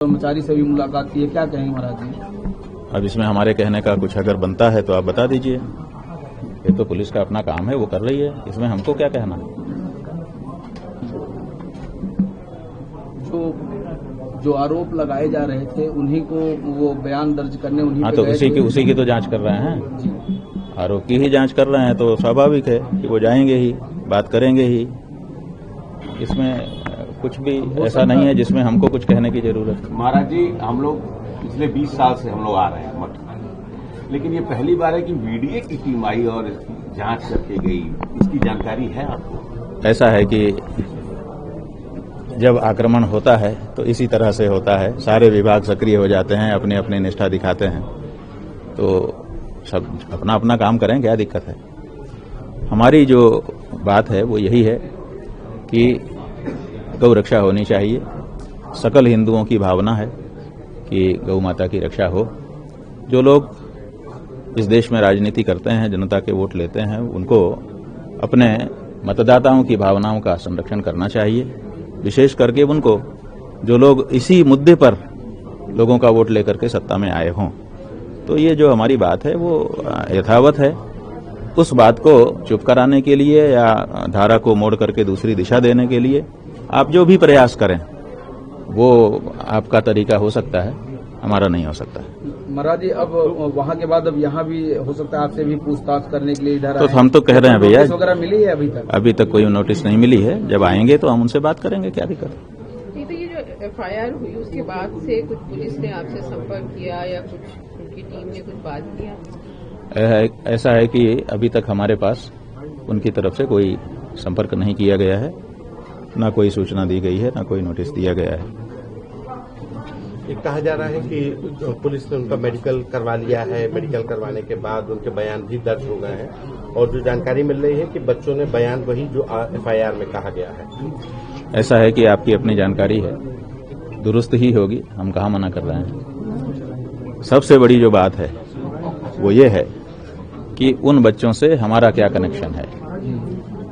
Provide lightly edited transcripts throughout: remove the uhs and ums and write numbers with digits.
कर्मचारी से भी मुलाकात की है, क्या कहेंगे महाराज जी? अब इसमें हमारे कहने का कुछ अगर बनता है तो आप बता दीजिए। ये तो पुलिस का अपना काम है, वो कर रही है, इसमें हमको क्या कहना। जो आरोप लगाए जा रहे थे उन्हीं को वो बयान दर्ज करने हाँ, तो उसी की तो जांच कर रहे हैं। आरोप की ही जांच कर रहे हैं तो स्वाभाविक है कि वो जाएंगे ही, बात करेंगे ही। इसमें कुछ भी ऐसा नहीं है जिसमें हमको कुछ कहने की जरूरत है। महाराज जी, हम लोग पिछले 20 साल से हम लोग आ रहे हैं मठ, लेकिन ये पहली बार है कि वीडियो की टीम आई और इसकी जांच करके गई। इसकी जानकारी है आपको? ऐसा है कि जब आक्रमण होता है तो इसी तरह से होता है, सारे विभाग सक्रिय हो जाते हैं, अपनी अपनी निष्ठा दिखाते हैं, तो सब अपना अपना काम करें, क्या दिक्कत है। हमारी जो बात है वो यही है कि गौ रक्षा होनी चाहिए। सकल हिंदुओं की भावना है कि गौ माता की रक्षा हो। जो लोग इस देश में राजनीति करते हैं, जनता के वोट लेते हैं, उनको अपने मतदाताओं की भावनाओं का संरक्षण करना चाहिए। विशेष करके उनको जो लोग इसी मुद्दे पर लोगों का वोट लेकर के सत्ता में आए हों। तो ये जो हमारी बात है वो यथावत है। उस बात को चुप कराने के लिए या धारा को मोड़ करके दूसरी दिशा देने के लिए आप जो भी प्रयास करें वो आपका तरीका हो सकता है, हमारा नहीं हो सकता है। महाराज जी, अब वहाँ के बाद अब यहाँ भी हो सकता है आपसे भी पूछताछ करने के लिए इधर तो हम तो कह रहे हैं भैया, वगैरह मिली है अभी तक कोई नोटिस नहीं मिली है। जब आएंगे तो हम उनसे बात करेंगे, क्या दिक्कत है। तो ये जो एफआईआर हुई उसके बाद से कुछ पुलिस ने आपसे संपर्क किया या कुछ उनकी टीम ने कुछ बात किया? ऐसा है कि अभी तक हमारे पास उनकी तरफ से कोई संपर्क नहीं किया गया है, ना कोई सूचना दी गई है, ना कोई नोटिस दिया गया है। ये कहा जा रहा है कि पुलिस ने उनका मेडिकल करवा लिया है, मेडिकल करवाने के बाद उनके बयान भी दर्ज हो गए हैं, और जो जानकारी मिल रही है कि बच्चों ने बयान वही जो एफआईआर में कहा गया है। ऐसा है कि आपकी अपनी जानकारी है, दुरुस्त ही होगी, हम कहाँ मना कर रहे हैं। सबसे बड़ी जो बात है वो ये है कि उन बच्चों से हमारा क्या कनेक्शन है।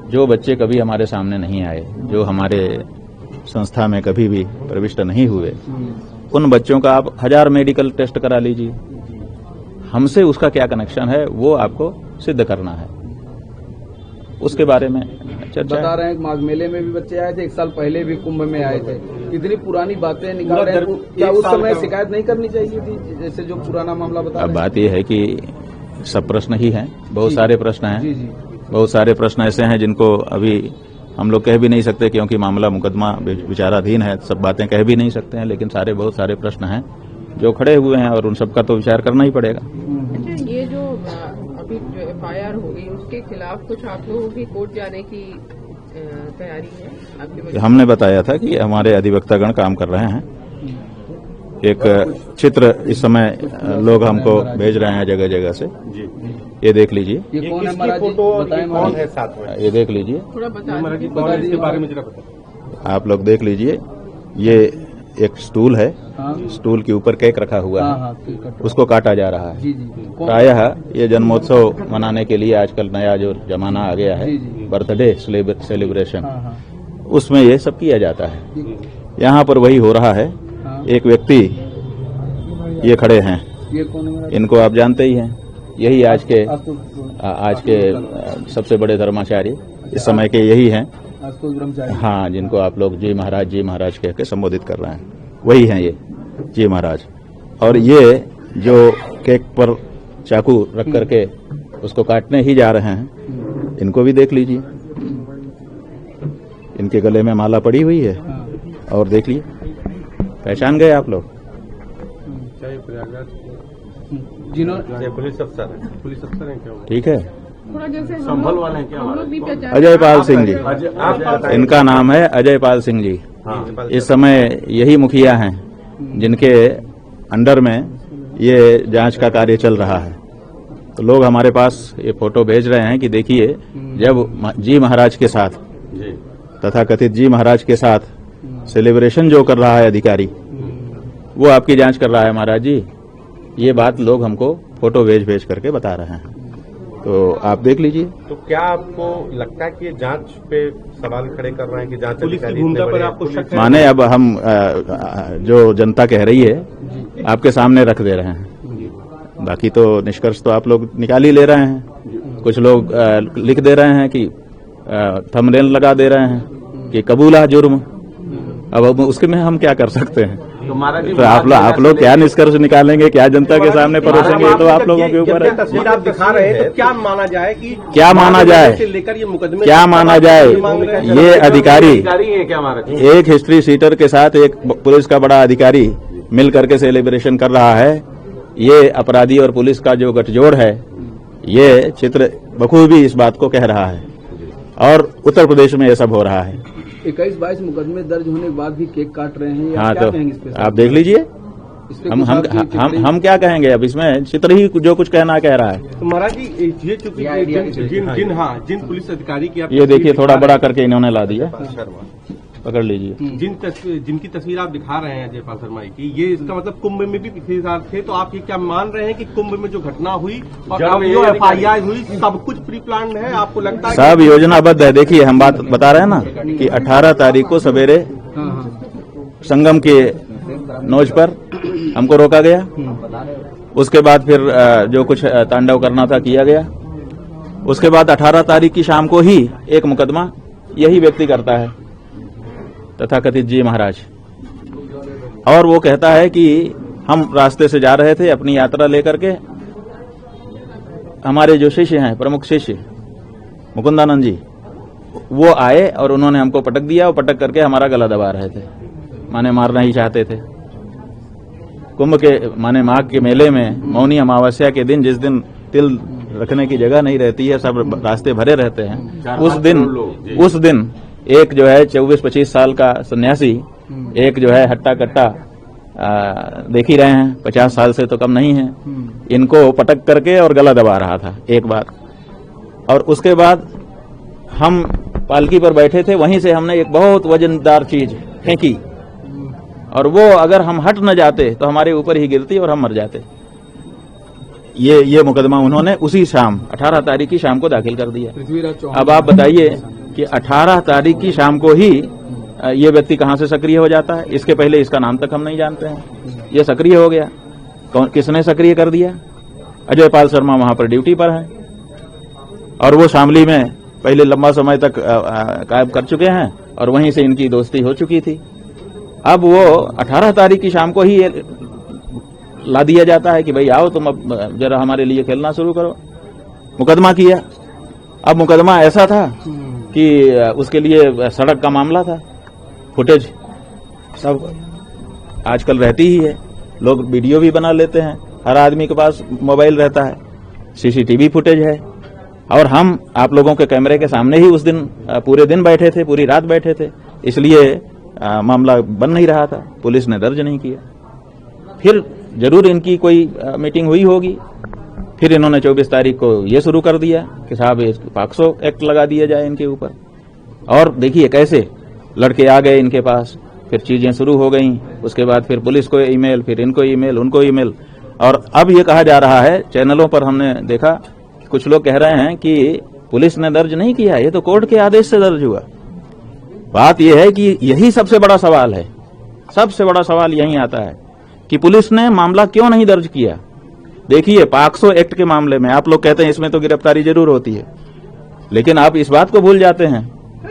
जो बच्चे कभी हमारे सामने नहीं आए, जो हमारे संस्था में कभी भी प्रविष्ट नहीं हुए, उन बच्चों का आप 1000 मेडिकल टेस्ट करा लीजिए, हमसे उसका क्या कनेक्शन है वो आपको सिद्ध करना है। उसके बारे में चर्चा बता रहे हैं। माघ मेले में भी बच्चे आए थे, 1 साल पहले भी कुंभ में आए थे। इतनी पुरानी बातें निकाल रहे हैं, क्या उस समय शिकायत नहीं करनी चाहिए थी, जैसे जो पुराना मामला बता रहे हैं? अब बात यह है कि सब प्रश्न ही हैं, बहुत सारे प्रश्न हैं। बहुत सारे प्रश्न ऐसे हैं जिनको अभी हम लोग कह भी नहीं सकते, क्योंकि मामला मुकदमा विचाराधीन है, सब बातें कह भी नहीं सकते हैं। लेकिन बहुत सारे प्रश्न हैं जो खड़े हुए हैं और उन सबका तो विचार करना ही पड़ेगा। अच्छा, ये जो अभी जो एफआईआर होगी उसके खिलाफ कुछ आप लोगों की कोर्ट जाने की तैयारी है आपकी? हमने बताया था कि हमारे अधिवक्तागण काम कर रहे हैं। एक चित्र इस समय लोग हमको भेज रहे हैं जगह जगह से, ये देख लीजिए। ये कौन है महाराज जी? कौन है साथ में? ये देख लीजिए, थोड़ा बता इसके बारे में जरा बताइए। आप लोग देख लीजिए। ये एक स्टूल है, स्टूल के ऊपर केक रखा हुआ है, उसको काटा जा रहा है। प्रायः ये जन्मोत्सव मनाने के लिए आजकल नया जो जमाना आ गया है, बर्थडे सेलिब्रेशन, उसमें ये सब किया जाता है। यहाँ पर वही हो रहा है। एक व्यक्ति ये खड़े हैं, ये कौन है? इनको आप जानते ही हैं। यही आज के सबसे बड़े धर्माचार्य इस समय के यही हैं। हाँ, जिनको आप लोग जी महाराज कह के संबोधित कर रहे हैं, वही हैं ये जी महाराज। और ये जो केक पर चाकू रख करके उसको काटने ही जा रहे हैं, इनको भी देख लीजिए। इनके गले में माला पड़ी हुई है, और देख लीजिए, पहचान गए आप लोग? पुलिस अफसर हैं क्या? ठीक है, थोड़ा जैसे संभल वाले हैं क्या? हम लोग भी पहचान। अजय पाल सिंह जी, आप इनका नाम है अजय पाल सिंह जी। इस समय यही मुखिया हैं जिनके अंडर में ये जांच का कार्य चल रहा है। तो लोग हमारे पास ये फोटो भेज रहे हैं कि देखिए, जब जी महाराज के साथ, तथा कथित जी महाराज के साथ सेलिब्रेशन जो कर रहा है अधिकारी, वो आपकी जांच कर रहा है महाराज जी। ये बात लोग हमको फोटो भेज करके बता रहे हैं, तो आप देख लीजिए। तो क्या आपको लगता है कि ये जांच पे सवाल खड़े कर रहे हैं कि जांच पुलिस की अधिकारी भूमिका इतने पर बड़े आपको पुलिस- शक है? माने अब हम जो जनता कह रही है आपके सामने रख दे रहे हैं, बाकी तो निष्कर्ष तो आप लोग निकाल ही ले रहे हैं। कुछ लोग लिख दे रहे हैं कि थंबनेल लगा दे रहे हैं कि कबूला जुर्म। अब उसके में हम क्या कर सकते हैं? तो महाराज जी, तो आप लोग क्या निष्कर्ष निकालेंगे, क्या जनता के सामने परोसेंगे, ये तो आप लोगों के ऊपर है। तस्वीर आप दिखा रहे हैं तो क्या माना जाए कि क्या माना जाए? से लेकर ये मुकदमे क्या माना जाए? ये अधिकारी है क्या महाराज? एक हिस्ट्री सीटर के साथ एक पुलिस का बड़ा अधिकारी मिल करके सेलिब्रेशन कर रहा है। ये अपराधी और पुलिस का जो गठजोड़ है, ये चित्र बखूबी इस बात को कह रहा है। और उत्तर प्रदेश में ये सब हो रहा है। 21-22 मुकदमे दर्ज होने के बाद भी केक काट रहे हैं। हाँ, क्या तो कहेंगे इस पे? आप देख लीजिए। इस पे हम कुछ हम आपकी हम टिप्पणी? हम क्या कहेंगे? अब इसमें चित्र ही जो कुछ कहना कह रहा है। तो महाराज जी ये चूंकि जिन पुलिस अधिकारी की आप ये देखिए, थोड़ा बड़ा करके इन्होंने ला दिया, पकड़ लीजिए। जिनकी तस्वीर आप दिखा रहे हैं जयपाल शर्मा जी की, ये इसका मतलब कुंभ में भी पिछले साल थे, तो आप ये क्या मान रहे हैं कि कुंभ में जो घटना हुई और अब जो FIR हुई सब कुछ प्री प्लान है? आपको लगता है सब योजनाबद्ध है। देखिए, हम बात बता रहे हैं ना कि 18 तारीख को सवेरे हाँ, हाँ। संगम के नोच पर हमको रोका गया। उसके बाद फिर जो कुछ तांडव करना था किया गया। उसके बाद 18 तारीख की शाम को ही एक मुकदमा यही व्यक्ति करता है, तथाकथित जी महाराज। और वो कहता है कि हम रास्ते से जा रहे थे अपनी यात्रा लेकर के, हमारे जो शिष्य हैं, प्रमुख शिष्य मुकुंदानंद जी, वो आए और उन्होंने हमको पटक दिया और पटक करके हमारा गला दबा रहे थे, माने मारना ही चाहते थे। कुंभ के माने माघ के मेले में मौनी अमावस्या के दिन, जिस दिन तिल रखने की जगह नहीं रहती है, सब रास्ते भरे रहते हैं, उस दिन एक जो है 24-25 साल का सन्यासी, एक जो है हट्टा कट्टा, देख ही रहे हैं 50 साल से तो कम नहीं है, इनको पटक करके और गला दबा रहा था एक बार। और उसके बाद हम पालकी पर बैठे थे, वहीं से हमने एक बहुत वजनदार चीज फेंकी और वो अगर हम हट न जाते तो हमारे ऊपर ही गिरती और हम मर जाते। ये मुकदमा उन्होंने उसी शाम 18 तारीख की शाम को दाखिल कर दिया। पृथ्वीराज चौहान। अब आप बताइए कि 18 तारीख की शाम को ही ये व्यक्ति कहां से सक्रिय हो जाता है? इसके पहले इसका नाम तक हम नहीं जानते हैं। ये सक्रिय हो गया, किसने सक्रिय कर दिया? अजय पाल शर्मा वहां पर ड्यूटी पर है और वो शामली में पहले लंबा समय तक कायम कर चुके हैं और वहीं से इनकी दोस्ती हो चुकी थी। अब वो 18 तारीख की शाम को ही ला दिया जाता है कि भाई आओ तुम अब जरा हमारे लिए खेलना शुरू करो। मुकदमा किया। अब मुकदमा ऐसा था कि उसके लिए सड़क का मामला था, फुटेज सब आजकल रहती ही है, लोग वीडियो भी बना लेते हैं, हर आदमी के पास मोबाइल रहता है, CCTV फुटेज है। और हम आप लोगों के कैमरे के सामने ही उस दिन पूरे दिन बैठे थे, पूरी रात बैठे थे, इसलिए मामला बन नहीं रहा था, पुलिस ने दर्ज नहीं किया। फिर जरूर इनकी कोई मीटिंग हुई होगी, फिर इन्होंने 24 तारीख को ये शुरू कर दिया कि साहब पॉक्सो एक्ट लगा दिया जाए इनके ऊपर। और देखिए कैसे लड़के आ गए इनके पास, फिर चीजें शुरू हो गई। उसके बाद फिर पुलिस को ईमेल, फिर इनको ईमेल, उनको ईमेल। और अब ये कहा जा रहा है, चैनलों पर हमने देखा, कुछ लोग कह रहे हैं कि पुलिस ने दर्ज नहीं किया, ये तो कोर्ट के आदेश से दर्ज हुआ। बात यह है कि यही सबसे बड़ा सवाल है, सबसे बड़ा सवाल यही आता है कि पुलिस ने मामला क्यों नहीं दर्ज किया। देखिए, पॉक्सो एक्ट के मामले में आप लोग कहते हैं इसमें तो गिरफ्तारी जरूर होती है, लेकिन आप इस बात को भूल जाते हैं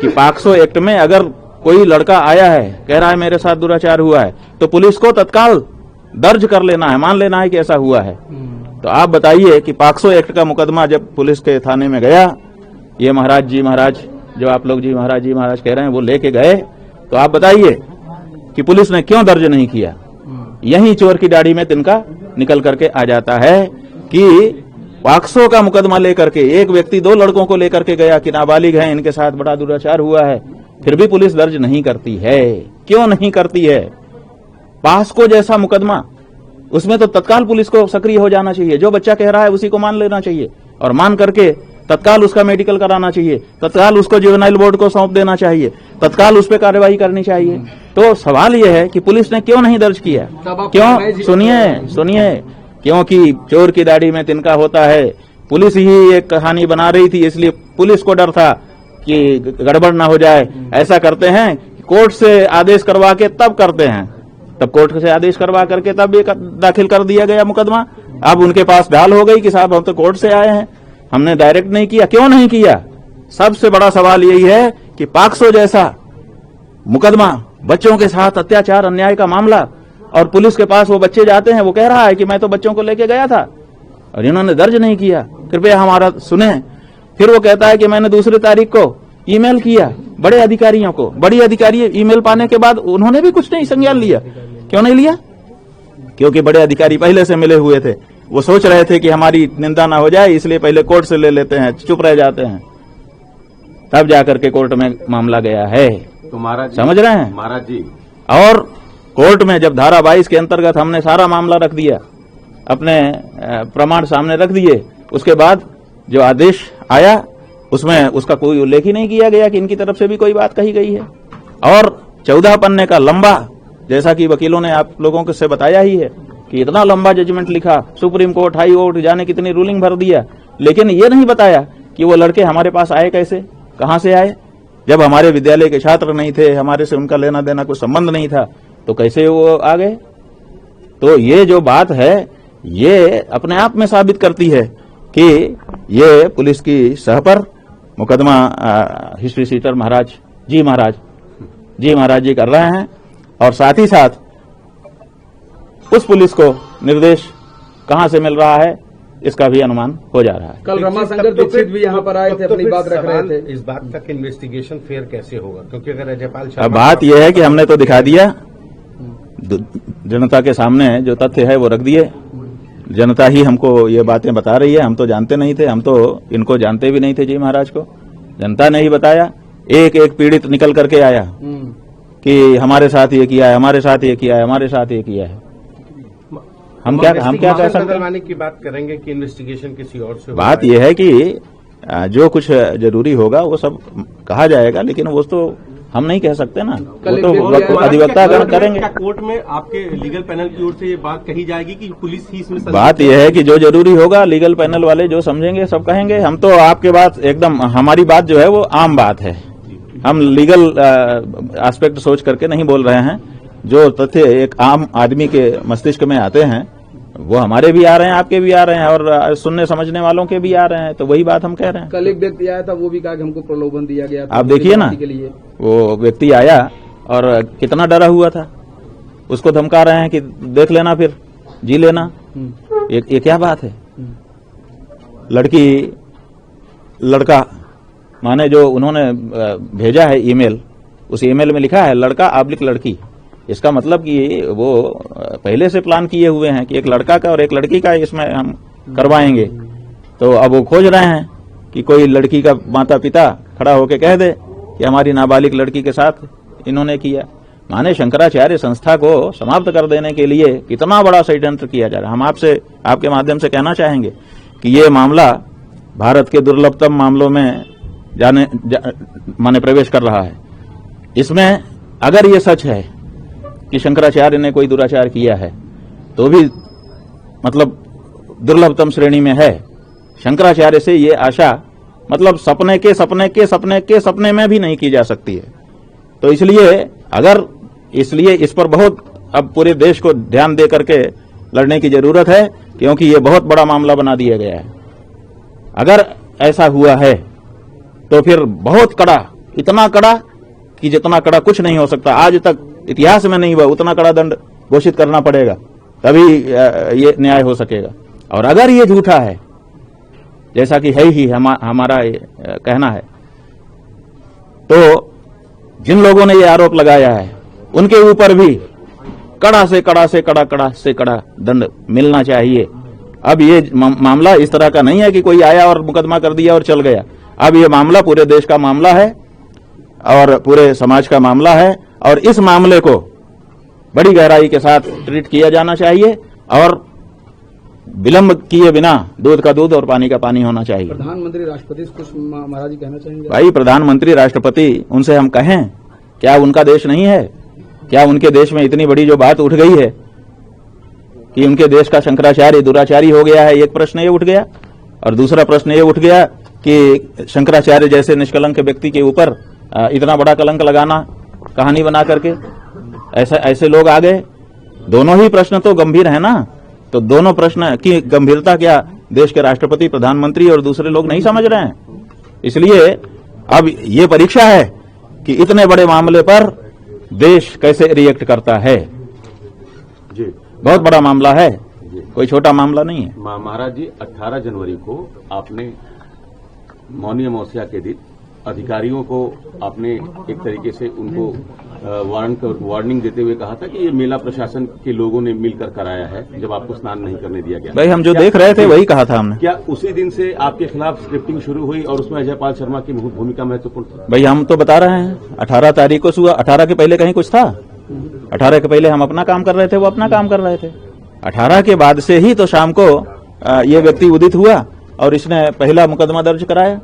कि पॉक्सो एक्ट में अगर कोई लड़का आया है, कह रहा है मेरे साथ दुराचार हुआ है, तो पुलिस को तत्काल दर्ज कर लेना है, मान लेना है कि ऐसा हुआ है। तो आप बताइए कि पॉक्सो एक्ट का मुकदमा जब पुलिस के थाने में गया, ये महाराज जी महाराज जो आप लोग जी महाराज कह रहे हैं, वो लेके गए, तो आप बताइए कि पुलिस ने क्यों दर्ज नहीं किया। यही चोर की दाढ़ी में तिनका निकल करके आ जाता है कि पॉक्सो का मुकदमा लेकर के एक व्यक्ति 2 लड़कों को लेकर के गया कि नाबालिग हैं, इनके साथ बड़ा दुराचार हुआ है, फिर भी पुलिस दर्ज नहीं करती है। क्यों नहीं करती है? पॉक्सो जैसा मुकदमा, उसमें तो तत्काल पुलिस को सक्रिय हो जाना चाहिए, जो बच्चा कह रहा है उसी को मान लेना चाहिए और मान करके तत्काल उसका मेडिकल कराना चाहिए, तत्काल उसको जुवेनाइल बोर्ड को सौंप देना चाहिए, तत्काल उस पर कार्रवाई करनी चाहिए। तो सवाल यह है कि पुलिस ने क्यों नहीं दर्ज किया? क्यों? सुनिए, क्योंकि चोर की दाढ़ी में तिनका होता है। पुलिस ही एक कहानी बना रही थी, इसलिए पुलिस को डर था कि गड़बड़ ना हो जाए, ऐसा करते हैं कोर्ट से आदेश करवा के तब करते हैं, तब कोर्ट से आदेश करवा करके तब ये दाखिल कर दिया गया मुकदमा। अब उनके पास ढाल हो गई कि साहब हम तो कोर्ट से आए हैं, हमने डायरेक्ट नहीं किया। क्यों नहीं किया? सबसे बड़ा सवाल यही है कि पॉक्सो जैसा मुकदमा, बच्चों के साथ अत्याचार अन्याय का मामला, और पुलिस के पास वो बच्चे जाते हैं, वो कह रहा है कि मैं तो बच्चों को लेके गया था, और इन्होंने दर्ज नहीं किया, कृपया हमारा सुने। फिर वो कहता है कि मैंने दूसरी तारीख को ईमेल किया बड़े अधिकारियों को। बड़ी अधिकारी ईमेल पाने के बाद उन्होंने भी कुछ नहीं संज्ञान लिया। क्यों नहीं लिया? क्योंकि बड़े अधिकारी पहले से मिले हुए थे, वो सोच रहे थे कि हमारी निंदा ना हो जाए, इसलिए पहले कोर्ट से ले लेते हैं, चुप रह जाते हैं, तब जाकर के कोर्ट में मामला गया है। तो महाराज समझ रहे हैं महाराज जी? और कोर्ट में जब धारा 22 के अंतर्गत हमने सारा मामला रख दिया, अपने प्रमाण सामने रख दिए, उसके बाद जो आदेश आया उसमें उसका कोई उल्लेख ही नहीं किया गया कि इनकी तरफ से भी कोई बात कही गई है। और 14 पन्ने का लंबा, जैसा कि वकीलों ने आप लोगों को से बताया ही है कि इतना लंबा जजमेंट लिखा, सुप्रीम कोर्ट, हाई कोर्ट, जाने कितनी रूलिंग भर दिया, लेकिन ये नहीं बताया कि वो लड़के हमारे पास आए कैसे, कहां से आए। जब हमारे विद्यालय के छात्र नहीं थे, हमारे से उनका लेना देना कोई संबंध नहीं था, तो कैसे वो आ गए। तो ये जो बात है ये अपने आप में साबित करती है कि ये पुलिस की सह पर मुकदमा हिस्ट्री सीटर महाराज जी कर रहे हैं, और साथ ही साथ उस पुलिस को निर्देश कहां से मिल रहा है इसका भी अनुमान हो जा रहा है। कल रमाशंकर दीक्षित भी यहाँ पर आए थे, अपनी बात रख रहे थे। इस बात का इन्वेस्टिगेशन फेयर कैसे होगा? क्योंकि अगर अजयपाल अब बात यह है कि हमने तो दिखा दिया, जनता के सामने जो तथ्य है वो रख दिए, जनता ही हमको ये बातें बता रही है, हम तो जानते नहीं थे, हम तो इनको जानते भी नहीं थे जी महाराज को, जनता ने ही बताया। एक एक पीड़ित निकल करके आया कि हमारे साथ ये किया है, हमारे साथ ये किया है, हमारे साथ ये किया है। हम क्या कह सकते हैं? की बात करेंगे कि इन्वेस्टिगेशन किसी और से? बात यह है कि जो कुछ जरूरी होगा वो सब कहा जाएगा, लेकिन वो तो हम नहीं कह सकते ना, वो तो अधिवक्ता करेंगे। कोर्ट में आपके लीगल पैनल की ओर से ये बात कही जाएगी कि पुलिस ही इसमें? बात यह है कि जो जरूरी होगा लीगल पैनल वाले जो समझेंगे सब कहेंगे। हम तो आपके बात एकदम, हमारी बात जो है वो आम बात है, हम लीगल एस्पेक्ट सोच करके नहीं बोल रहे हैं। जो तथ्य एक आम आदमी के मस्तिष्क में आते हैं वो हमारे भी आ रहे हैं, आपके भी आ रहे हैं, और सुनने समझने वालों के भी आ रहे हैं, तो वही बात हम कह रहे हैं। कल एक व्यक्ति आया था, वो भी कहा कि हमको प्रलोभन दिया गया था। आप देखिए ना, वो व्यक्ति आया और कितना डरा हुआ था, उसको धमका रहे हैं कि देख लेना, फिर जी लेना। ये क्या बात है? लड़का माने जो उन्होंने भेजा है ईमेल, उस ईमेल में लिखा है लड़का / लड़की। इसका मतलब कि वो पहले से प्लान किए हुए हैं कि एक लड़का का और एक लड़की का इसमें हम करवाएंगे। तो अब वो खोज रहे हैं कि कोई लड़की का माता पिता खड़ा होकर कह दे कि हमारी नाबालिग लड़की के साथ इन्होंने किया। माने शंकराचार्य संस्था को समाप्त कर देने के लिए कितना बड़ा षड्यंत्र किया जा रहा है। हम आपके माध्यम से कहना चाहेंगे कि ये मामला भारत के दुर्लभतम मामलों में माने प्रवेश कर रहा है। इसमें अगर ये सच है कि शंकराचार्य ने कोई दुराचार किया है, तो भी मतलब दुर्लभतम श्रेणी में है। शंकराचार्य से ये आशा मतलब सपने में भी नहीं की जा सकती है। तो इसलिए इस पर बहुत अब पूरे देश को ध्यान दे करके लड़ने की जरूरत है, क्योंकि ये बहुत बड़ा मामला बना दिया गया है। अगर ऐसा हुआ है तो फिर बहुत कड़ा, इतना कड़ा कि जितना कड़ा कुछ नहीं हो सकता, आज तक इतिहास में नहीं हुआ, उतना कड़ा दंड घोषित करना पड़ेगा, तभी ये न्याय हो सकेगा। और अगर ये झूठा है, जैसा कि है ही हमारा कहना है, तो जिन लोगों ने ये आरोप लगाया है उनके ऊपर भी कड़ा से कड़ा दंड मिलना चाहिए। अब ये मामला इस तरह का नहीं है कि कोई आया और मुकदमा कर दिया और चल गया। अब ये मामला पूरे देश का मामला है और पूरे समाज का मामला है, और इस मामले को बड़ी गहराई के साथ ट्रीट किया जाना चाहिए और विलंब किए बिना दूध का दूध और पानी का पानी होना चाहिए। प्रधानमंत्री राष्ट्रपति से कुछ महाराज जी कहना चाहेंगे? भाई, प्रधानमंत्री राष्ट्रपति, उनसे हम कहें, क्या उनका देश नहीं है? क्या उनके देश में इतनी बड़ी जो बात उठ गई है कि उनके देश का शंकराचार्य दुराचारी हो गया है? एक प्रश्न ये उठ गया, और दूसरा प्रश्न ये उठ गया कि शंकराचार्य जैसे निष्कलंक व्यक्ति के ऊपर इतना बड़ा कलंक लगाना कहानी बना करके, ऐसे लोग आ गए। दोनों ही प्रश्न तो गंभीर है ना, तो दोनों प्रश्न की गंभीरता क्या देश के राष्ट्रपति, प्रधानमंत्री और दूसरे लोग नहीं समझ रहे हैं। इसलिए अब ये परीक्षा है कि इतने बड़े मामले पर देश कैसे रिएक्ट करता है। जी, बहुत बड़ा मामला है, कोई छोटा मामला नहीं है। महाराज जी, 18 जनवरी को आपने मौनी अमावस्या के दिन अधिकारियों को आपने एक तरीके से उनको वार्निंग देते हुए कहा था कि ये मेला प्रशासन के लोगों ने मिलकर कराया है, जब आपको स्नान नहीं करने दिया गया। भाई हम जो देख रहे थे वही कहा था हमने। क्या उसी दिन से आपके खिलाफ स्क्रिप्टिंग शुरू हुई और उसमें अजय पाल शर्मा की भूमिका महत्वपूर्ण थी? भाई हम तो बता रहे हैं 18 तारीख को सुबह, 18 के पहले कहीं कुछ था? 18 के पहले हम अपना काम कर रहे थे, वो अपना काम कर रहे थे। 18 के बाद से ही तो शाम को ये व्यक्ति उदित हुआ और इसने पहला मुकदमा दर्ज कराया।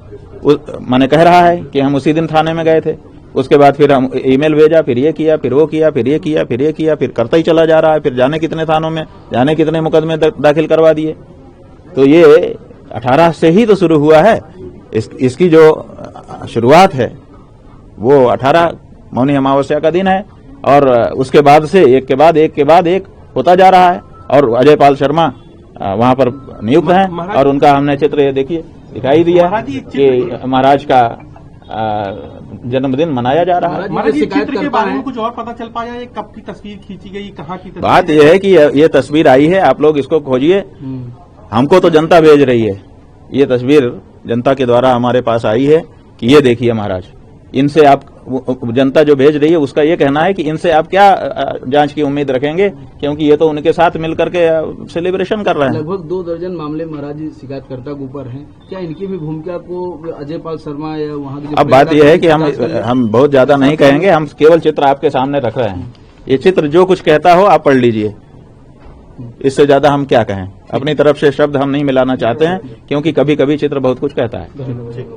मैंने कह रहा है कि हम उसी दिन थाने में गए थे, उसके बाद फिर हम ईमेल भेजा, फिर ये किया, फिर वो किया, फिर ये किया, फिर ये किया, फिर करता ही चला जा रहा है। फिर जाने कितने थानों में, जाने कितने मुकदमे दाखिल करवा दिए। तो ये 18 से ही तो शुरू हुआ है। इसकी जो शुरुआत है वो 18 मौनी अमावस्या का दिन है और उसके बाद से एक के बाद एक होता जा रहा है। और अजय पाल शर्मा वहां पर नियुक्त हैं और उनका हमने चित्र ये देखिए दिखाई दिया कि महाराज का जन्मदिन मनाया जा रहा है। महाराज जी, चित्र के बारे में कुछ और पता चल पाया? ये कब की तस्वीर खींची गई, कहाँ की तस्वीर? बात यह है कि ये तस्वीर आई है, आप लोग इसको खोजिए। हमको तो जनता भेज रही है, ये तस्वीर जनता के द्वारा हमारे पास आई है कि ये देखिए महाराज। इनसे आप, जनता जो भेज रही है उसका ये कहना है कि इनसे आप क्या जांच की उम्मीद रखेंगे, क्योंकि ये तो उनके साथ मिलकर के सेलिब्रेशन कर रहे हैं। लगभग 2 दर्जन मामले महाराज जी शिकायतकर्ता के ऊपर हैं। क्या इनकी भी भूमिका को अजय पाल शर्मा या वहाँ की? अब बात यह है कि हम बहुत ज्यादा नहीं कहेंगे, हम केवल चित्र आपके सामने रख रहे हैं। ये चित्र जो कुछ कहता हो आप पढ़ लीजिए, इससे ज्यादा हम क्या कहें। अपनी तरफ से शब्द हम नहीं मिलाना चाहते हैं, क्योंकि कभी कभी चित्र बहुत कुछ कहता है।